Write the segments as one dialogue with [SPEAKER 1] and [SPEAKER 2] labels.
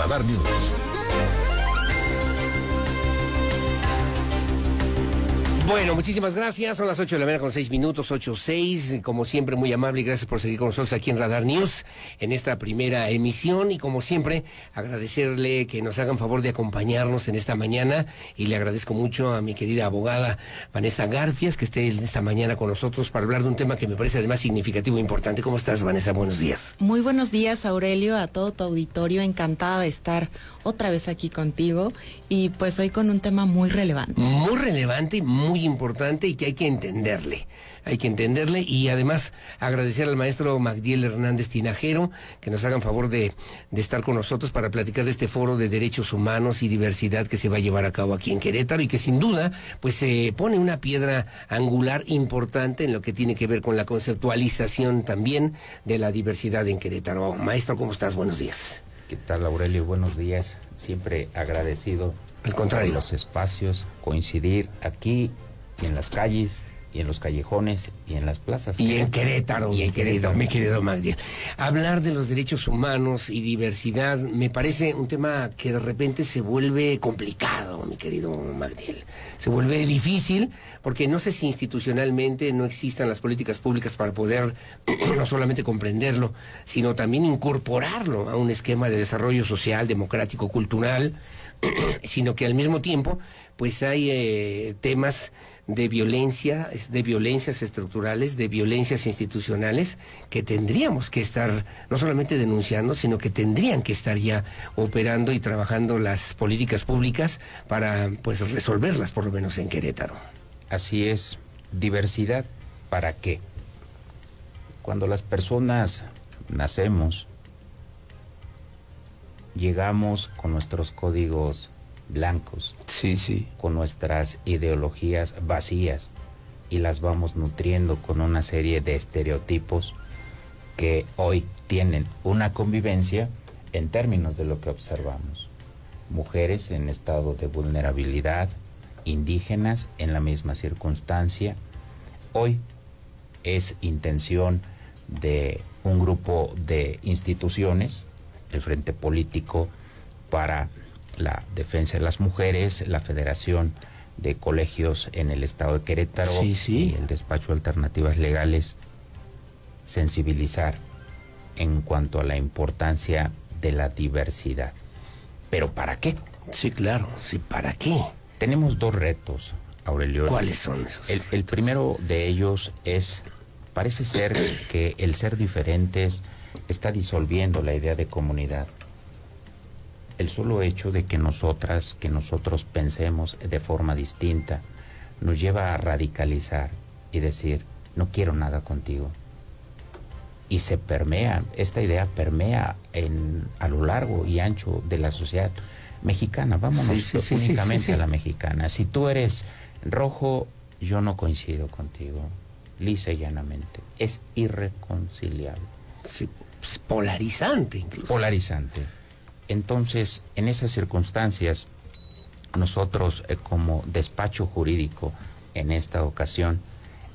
[SPEAKER 1] Radar News.
[SPEAKER 2] Bueno, muchísimas gracias. Son las 8 de la mañana con 6 minutos, 8:06. Como siempre, muy amable y gracias por seguir con nosotros aquí en Radar News en esta primera emisión. Y como siempre, agradecerle que nos hagan favor de acompañarnos en esta mañana. Y le agradezco mucho a mi querida abogada Vanessa Garfias que esté esta mañana con nosotros para hablar de un tema que me parece además significativo e importante. ¿Cómo estás, Vanessa? Buenos días.
[SPEAKER 3] Muy buenos días, Aurelio, a todo tu auditorio. Encantada de estar otra vez aquí contigo. Y pues hoy con un tema muy relevante.
[SPEAKER 2] Muy relevante, muy importante y que hay que entenderle. Hay que entenderle y además agradecer al maestro Magdiel Hernández Tinajero que nos hagan favor de estar con nosotros para platicar de este foro de derechos humanos y diversidad que se va a llevar a cabo aquí en Querétaro y que sin duda pues se pone una piedra angular importante en lo que tiene que ver con la conceptualización también de la diversidad en Querétaro. Maestro, ¿cómo estás? Buenos días.
[SPEAKER 4] ¿Qué tal, Aurelio? Buenos días. Siempre agradecido.
[SPEAKER 2] Al contrario.
[SPEAKER 4] Por los espacios, coincidir aquí y en las calles, y en los callejones, y en las plazas.
[SPEAKER 2] Y en Querétaro, mi querido Magdiel. Hablar de los derechos humanos y diversidad me parece un tema que de repente se vuelve complicado, mi querido Magdiel. Se vuelve difícil porque no sé si institucionalmente no existan las políticas públicas para poder no solamente comprenderlo, sino también incorporarlo a un esquema de desarrollo social, democrático, cultural, sino que al mismo tiempo pues hay temas de violencias estructurales, de violencias institucionales que tendríamos que estar no solamente denunciando, sino que tendrían que estar ya operando y trabajando las políticas públicas para pues resolverlas, por lo menos en Querétaro.
[SPEAKER 4] Así es. Diversidad, ¿para qué? Cuando las personas nacemos, llegamos con nuestros códigos blancos,
[SPEAKER 2] sí,
[SPEAKER 4] con nuestras ideologías vacías y las vamos nutriendo con una serie de estereotipos que hoy tienen una convivencia en términos de lo que observamos. Mujeres en estado de vulnerabilidad, indígenas en la misma circunstancia. Hoy es intención de un grupo de instituciones, el Frente Político para la Defensa de las Mujeres, la Federación de Colegios en el Estado de Querétaro y el Despacho de Alternativas Legales, sensibilizar en cuanto a la importancia de la diversidad. ¿Pero para qué?
[SPEAKER 2] Sí, claro, sí, ¿para qué?
[SPEAKER 4] Tenemos dos retos, Aurelio.
[SPEAKER 2] ¿Cuáles son esos?
[SPEAKER 4] El primero de ellos es, parece ser que el ser diferentes está disolviendo la idea de comunidad. El solo hecho de que nosotros pensemos de forma distinta, nos lleva a radicalizar y decir, no quiero nada contigo. Y se permea, esta idea permea a lo largo y ancho de la sociedad mexicana. Vámonos únicamente a la mexicana. Si tú eres rojo, yo no coincido contigo, lisa y llanamente. Es irreconciliable.
[SPEAKER 2] Sí, polarizante incluso.
[SPEAKER 4] Polarizante. Entonces, en esas circunstancias, nosotros como despacho jurídico, en esta ocasión,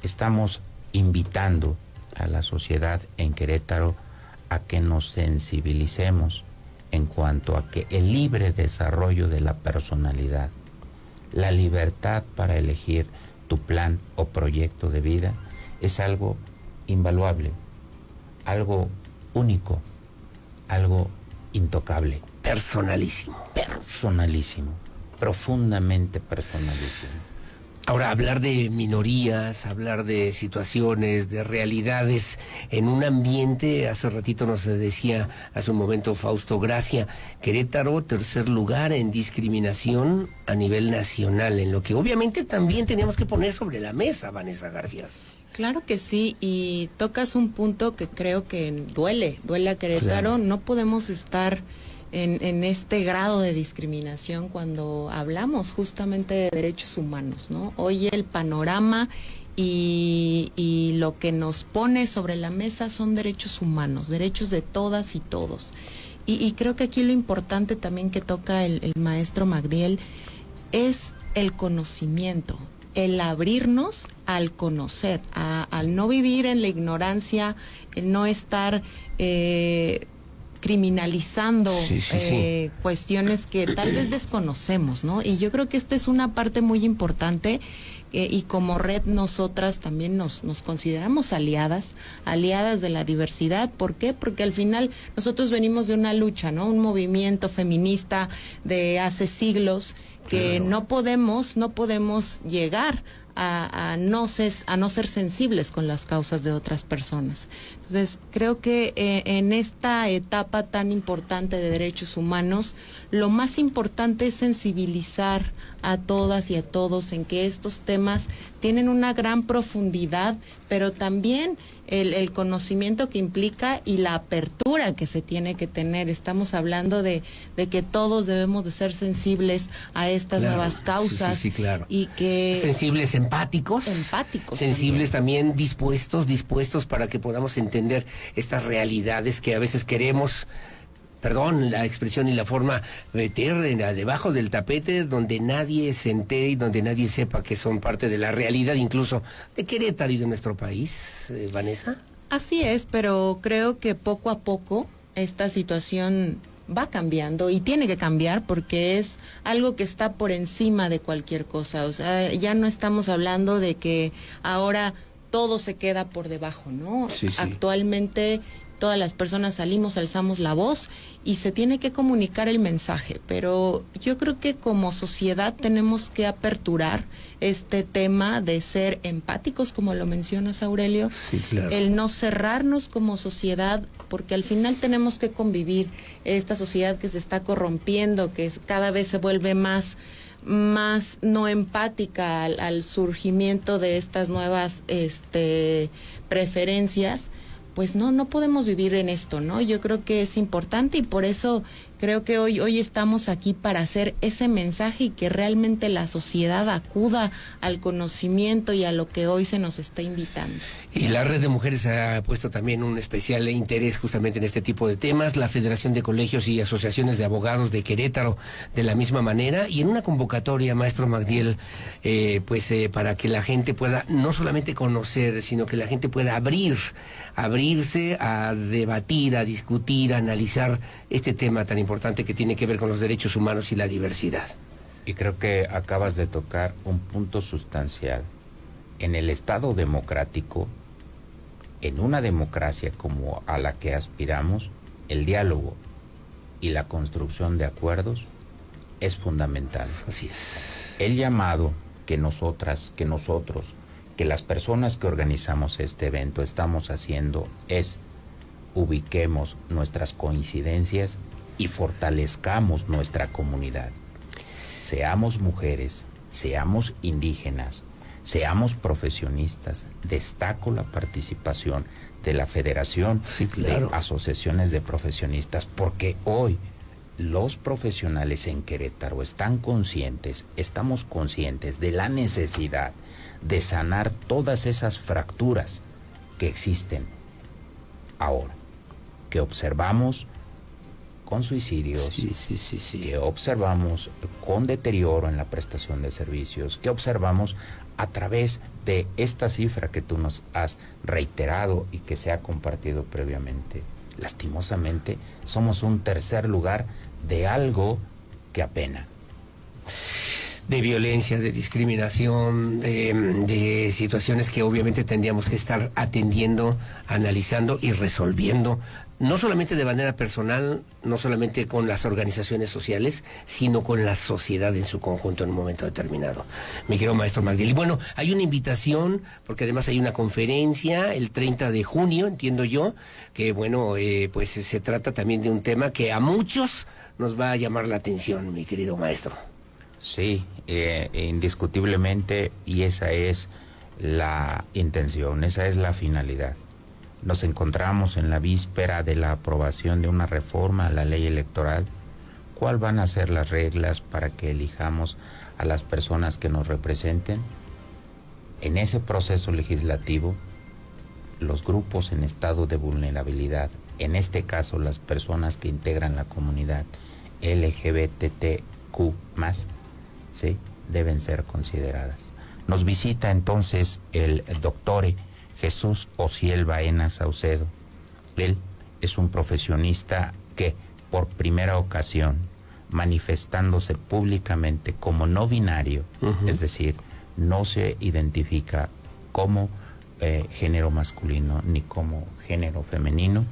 [SPEAKER 4] estamos invitando a la sociedad en Querétaro a que nos sensibilicemos en cuanto a que el libre desarrollo de la personalidad, la libertad para elegir tu plan o proyecto de vida, es algo invaluable, algo único, algo intocable.
[SPEAKER 2] Personalísimo,
[SPEAKER 4] profundamente personalísimo.
[SPEAKER 2] Ahora, hablar de minorías, hablar de situaciones, de realidades en un ambiente, hace ratito nos decía, hace un momento Fausto Gracia, Querétaro, tercer lugar en discriminación a nivel nacional, en lo que obviamente también teníamos que poner sobre la mesa, Vanessa Garfias.
[SPEAKER 3] Claro que sí, y tocas un punto que creo que duele a Querétaro. Claro. No podemos estar en este grado de discriminación cuando hablamos justamente de derechos humanos, ¿no? Hoy el panorama y lo que nos pone sobre la mesa son derechos humanos, derechos de todas y todos. Y creo que aquí lo importante también que toca el maestro Magdiel es el conocimiento, el abrirnos al conocer, al no vivir en la ignorancia, el no estar criminalizando cuestiones que tal vez desconocemos, ¿no? Y yo creo que esta es una parte muy importante, y como red nosotras también nos consideramos aliadas de la diversidad. ¿Por qué? Porque al final nosotros venimos de una lucha, ¿no? Un movimiento feminista de hace siglos que no podemos llegar a no ser sensibles con las causas de otras personas. Entonces, creo que en esta etapa tan importante de derechos humanos, lo más importante es sensibilizar a todas y a todos en que estos temas tienen una gran profundidad, pero también el conocimiento que implica y la apertura que se tiene que tener. Estamos hablando de que todos debemos de ser sensibles a estas nuevas causas.
[SPEAKER 2] Claro.
[SPEAKER 3] Y que
[SPEAKER 2] sensibles, empáticos sensibles también dispuestos para que podamos entender estas realidades que a veces queremos, perdón la expresión y la forma, meter debajo del tapete, donde nadie se entere y donde nadie sepa que son parte de la realidad, incluso de Querétaro y de nuestro país. Vanessa.
[SPEAKER 3] Así es, pero creo que poco a poco esta situación va cambiando y tiene que cambiar, porque es algo que está por encima de cualquier cosa. O sea, ya no estamos hablando de que ahora todo se queda por debajo, ¿no? Actualmente todas las personas salimos, alzamos la voz y se tiene que comunicar el mensaje, pero yo creo que como sociedad tenemos que aperturar este tema de ser empáticos, como lo mencionas, Aurelio, el no cerrarnos como sociedad, porque al final tenemos que convivir. Esta sociedad que se está corrompiendo, que cada vez se vuelve más no empática al surgimiento de estas nuevas preferencias, pues no podemos vivir en esto, ¿no? Yo creo que es importante, y por eso creo que hoy estamos aquí para hacer ese mensaje y que realmente la sociedad acuda al conocimiento y a lo que hoy se nos está invitando.
[SPEAKER 2] Y la Red de Mujeres ha puesto también un especial interés justamente en este tipo de temas, la Federación de Colegios y Asociaciones de Abogados de Querétaro de la misma manera, y en una convocatoria, maestro Magdiel, para que la gente pueda no solamente conocer, sino que la gente pueda abrirse a debatir, a discutir, a analizar este tema tan importante que tiene que ver con los derechos humanos y la diversidad.
[SPEAKER 4] Y creo que acabas de tocar un punto sustancial. En el Estado democrático, en una democracia como a la que aspiramos, el diálogo y la construcción de acuerdos es fundamental.
[SPEAKER 2] Así es.
[SPEAKER 4] El llamado que nosotros, que las personas que organizamos este evento estamos haciendo es: ubiquemos nuestras coincidencias y fortalezcamos nuestra comunidad. Seamos mujeres, seamos indígenas, seamos profesionistas. Destaco la participación de la Federación de Asociaciones de Profesionistas, porque hoy los profesionales en Querétaro estamos conscientes de la necesidad de sanar todas esas fracturas que existen ahora, que observamos con suicidios, que observamos con deterioro en la prestación de servicios, que observamos a través de esta cifra que tú nos has reiterado y que se ha compartido previamente. Lastimosamente, somos un tercer lugar de algo que apena.
[SPEAKER 2] De violencia, de discriminación, de situaciones que obviamente tendríamos que estar atendiendo, analizando y resolviendo, no solamente de manera personal, no solamente con las organizaciones sociales, sino con la sociedad en su conjunto en un momento determinado. Mi querido maestro Magdiel. Y bueno, hay una invitación, porque además hay una conferencia el 30 de junio, entiendo yo, que bueno, pues se trata también de un tema que a muchos nos va a llamar la atención, mi querido maestro.
[SPEAKER 4] Sí, indiscutiblemente, y esa es la intención, esa es la finalidad. Nos encontramos en la víspera de la aprobación de una reforma a la ley electoral. ¿Cuáles van a ser las reglas para que elijamos a las personas que nos representen? En ese proceso legislativo, los grupos en estado de vulnerabilidad, en este caso las personas que integran la comunidad LGBTQ+, ¿sí?, deben ser consideradas. Nos visita entonces el doctor Jesús Osiel Baena Saucedo. Él es un profesionista que por primera ocasión, manifestándose públicamente como no binario, es decir, no se identifica como género masculino ni como género femenino,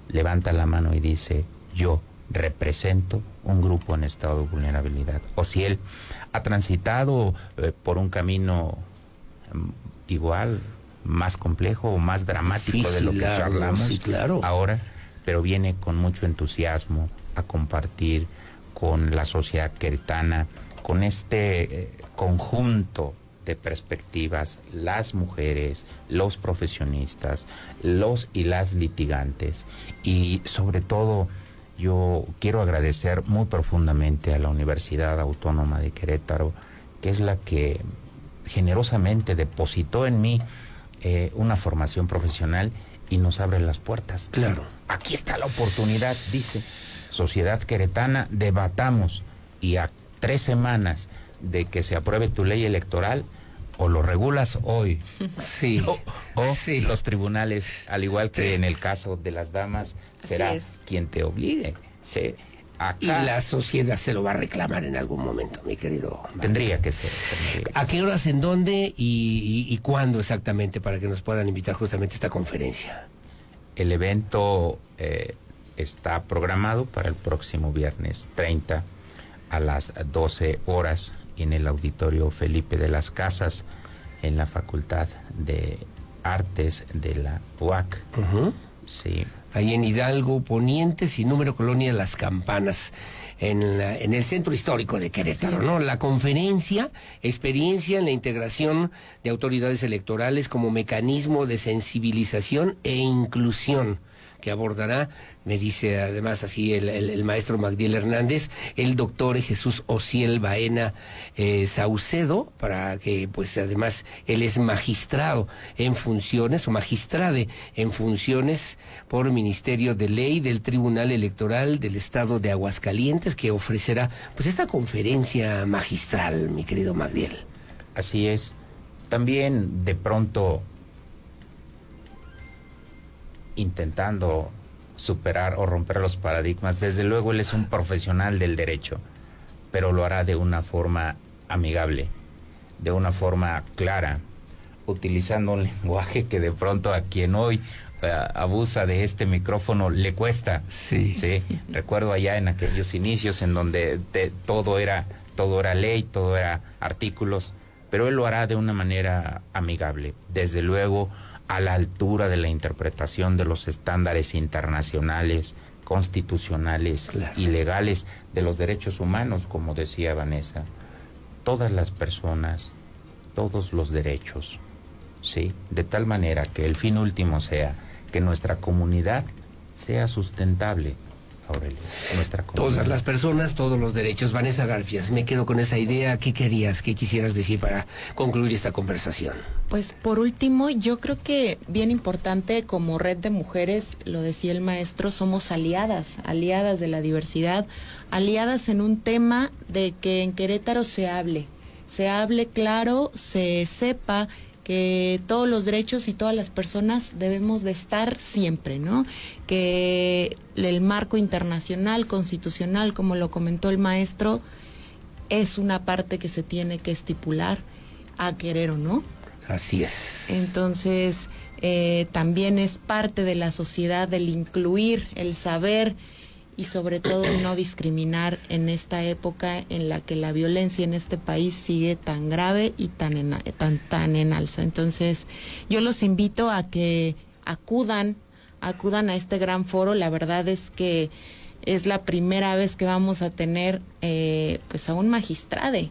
[SPEAKER 4] levanta la mano y dice: yo represento un grupo en estado de vulnerabilidad. O si él ha transitado por un camino igual, más complejo o más dramático difícil, de lo que charlamos,
[SPEAKER 2] sí, claro,
[SPEAKER 4] ahora, pero viene con mucho entusiasmo a compartir con la sociedad queretana, con este conjunto de perspectivas, las mujeres, los profesionistas, los y las litigantes, y sobre todo yo quiero agradecer muy profundamente a la Universidad Autónoma de Querétaro, que es la que generosamente depositó en mí una formación profesional y nos abre las puertas.
[SPEAKER 2] Claro.
[SPEAKER 4] Aquí está la oportunidad, dice Sociedad Queretana, debatamos, y a 3 semanas de que se apruebe tu ley electoral, o lo regulas hoy,
[SPEAKER 2] sí,
[SPEAKER 4] o
[SPEAKER 2] sí,
[SPEAKER 4] los tribunales, al igual que en el caso de las damas, será quien te obligue. Sí. Acá,
[SPEAKER 2] y la sociedad se lo va a reclamar en algún momento, mi querido Martín.
[SPEAKER 4] Tendría que ser.
[SPEAKER 2] ¿A qué horas, en dónde y cuándo exactamente, para que nos puedan invitar justamente a esta conferencia?
[SPEAKER 4] El evento está programado para el próximo viernes 30 a las 12 horas en el Auditorio Felipe de las Casas, en la Facultad de Artes de la UAC. Sí.
[SPEAKER 2] Ahí en Hidalgo Poniente, sin número, colonia Las Campanas, en el centro histórico de Querétaro, ¿no? La conferencia, experiencia en la integración de autoridades electorales como mecanismo de sensibilización e inclusión, que abordará, me dice además así el maestro Magdiel Hernández, el doctor Jesús Ociel Baena Saucedo, para que pues además él es magistrado en funciones, o magistrade en funciones por Ministerio de Ley del Tribunal Electoral del Estado de Aguascalientes, que ofrecerá pues esta conferencia magistral, mi querido Magdiel.
[SPEAKER 4] Así es. También de pronto intentando superar o romper los paradigmas. Desde luego él es un profesional del derecho, pero lo hará de una forma amigable, de una forma clara, utilizando un lenguaje que de pronto a quien hoy abusa de este micrófono le cuesta.
[SPEAKER 2] Sí.
[SPEAKER 4] Sí. Recuerdo allá en aquellos inicios en donde todo era ley, todo era artículos, pero él lo hará de una manera amigable, desde luego a la altura de la interpretación de los estándares internacionales, constitucionales,
[SPEAKER 2] claro,
[SPEAKER 4] y legales de los derechos humanos, como decía Vanessa. Todas las personas, todos los derechos, ¿sí? De tal manera que el fin último sea que nuestra comunidad sea sustentable, Aurelio, nuestra comunidad.
[SPEAKER 2] Todas las personas, todos los derechos. Vanessa Garfias, me quedo con esa idea. ¿Qué quisieras decir para concluir esta conversación?
[SPEAKER 3] Pues por último, yo creo que bien importante, como red de mujeres, lo decía el maestro, somos aliadas de la diversidad, aliadas en un tema de que en Querétaro se hable claro, se sepa que todos los derechos y todas las personas debemos de estar siempre, ¿no? Que el marco internacional, constitucional, como lo comentó el maestro, es una parte que se tiene que estipular a querer o no.
[SPEAKER 2] Así es.
[SPEAKER 3] Entonces, también es parte de la sociedad el incluir, el saber y sobre todo no discriminar en esta época en la que la violencia en este país sigue tan grave y tan en alza. Entonces, yo los invito a que acudan a este gran foro. La verdad es que es la primera vez que vamos a tener pues a un magistrade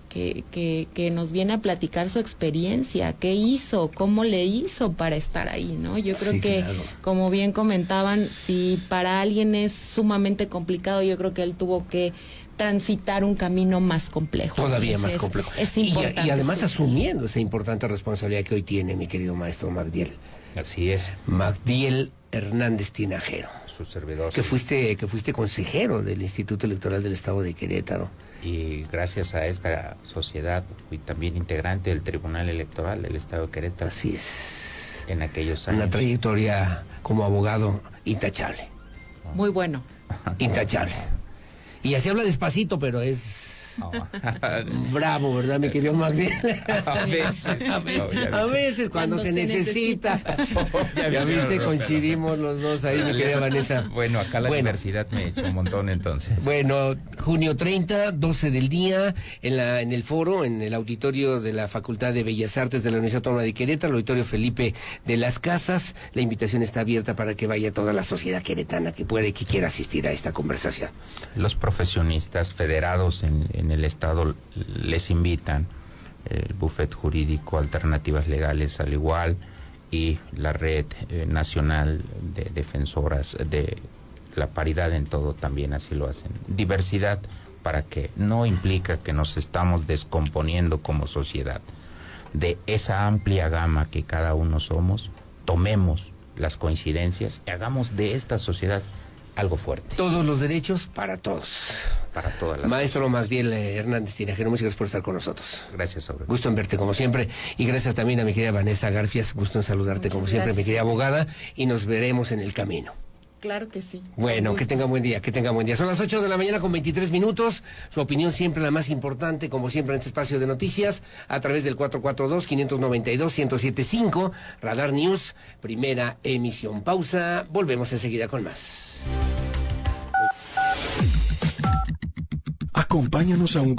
[SPEAKER 3] que nos viene a platicar su experiencia, qué hizo, cómo le hizo para estar ahí, ¿no? Yo creo que, claro, como bien comentaban, si para alguien es sumamente complicado, yo creo que él tuvo que transitar un camino más complejo.
[SPEAKER 2] Todavía más complejo.
[SPEAKER 3] Es importante.
[SPEAKER 2] Y además asumiendo esa importante responsabilidad que hoy tiene mi querido maestro Magdiel.
[SPEAKER 4] Así es.
[SPEAKER 2] Magdiel Hernández Tinajero.
[SPEAKER 4] Su servidor.
[SPEAKER 2] Que fuiste consejero del Instituto Electoral del Estado de Querétaro.
[SPEAKER 4] Y gracias a esta sociedad fui también integrante del Tribunal Electoral del Estado de Querétaro.
[SPEAKER 2] Así es.
[SPEAKER 4] En aquellos años.
[SPEAKER 2] Una trayectoria como abogado intachable.
[SPEAKER 3] Muy bueno.
[SPEAKER 2] intachable. Y así habla despacito, pero es... bravo, ¿verdad, mi querido Magdiel? A veces cuando se necesita. Ya viste, coincidimos los dos ahí, mi querida Vanessa.
[SPEAKER 4] Bueno, acá la diversidad me echó un montón entonces.
[SPEAKER 2] Bueno, junio 30, 12 del día, en el foro, en el auditorio de la Facultad de Bellas Artes de la Universidad Autónoma de Querétaro, el auditorio Felipe de las Casas. La invitación está abierta para que vaya toda la sociedad queretana que quiera asistir a esta conversación.
[SPEAKER 4] Los profesionistas federados en el Estado les invitan, el Bufet Jurídico Alternativas Legales al igual, y la Red Nacional de Defensoras de la Paridad en todo también así lo hacen. Diversidad para que no implica que nos estamos descomponiendo como sociedad. De esa amplia gama que cada uno somos, tomemos las coincidencias y hagamos de esta sociedad algo fuerte.
[SPEAKER 2] Todos los derechos para todos.
[SPEAKER 4] Para todas las
[SPEAKER 2] Maestro Magdiel Hernández Tinajero, muchas gracias por estar con nosotros.
[SPEAKER 4] Gracias, sobre.
[SPEAKER 2] Gusto en verte como siempre, y gracias también a mi querida Vanessa Garfias, gusto en saludarte como siempre, mi querida abogada, y nos veremos en el camino.
[SPEAKER 3] Claro que sí.
[SPEAKER 2] Bueno, que tenga buen día, que tenga buen día. Son las 8 de la mañana con 23 minutos. Su opinión siempre la más importante, como siempre en este espacio de noticias, a través del 442-592-1075, Radar News, primera emisión. Pausa, volvemos enseguida con más.
[SPEAKER 1] Acompáñanos a un